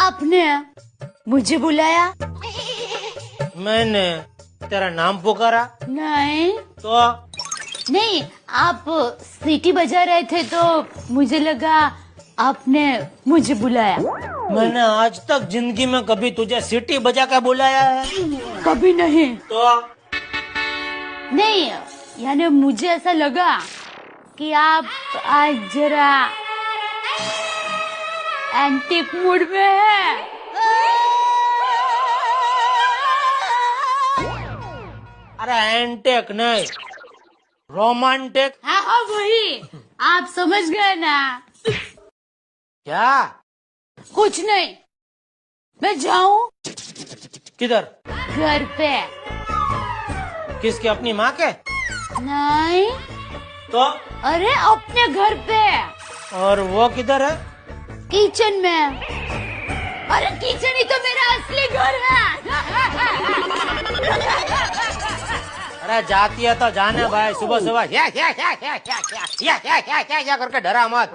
आपने मुझे बुलाया? मैंने तेरा नाम पुकारा नहीं तो नहीं, आप सीटी बजा रहे थे तो मुझे लगा आपने मुझे बुलाया। मैंने आज तक जिंदगी में कभी तुझे सीटी बजा के बुलाया है? कभी नहीं। तो नहीं, यानी मुझे ऐसा लगा कि आप आज जरा एंटिक मूड में है। अरे एंटेक नहीं, रोमांटिक। हाँ हाँ वही, आप समझ गए ना। क्या? कुछ नहीं, मैं जाऊं किधर? घर पे। किसके? अपनी माँ के? नहीं, तो अरे अपने घर पे, और वो किधर है? किचन में। अरे किचन ही तो मेरा असली घर है। अरे जाती है तो जाने भाई, सुबह सुबह या करके डरा मत।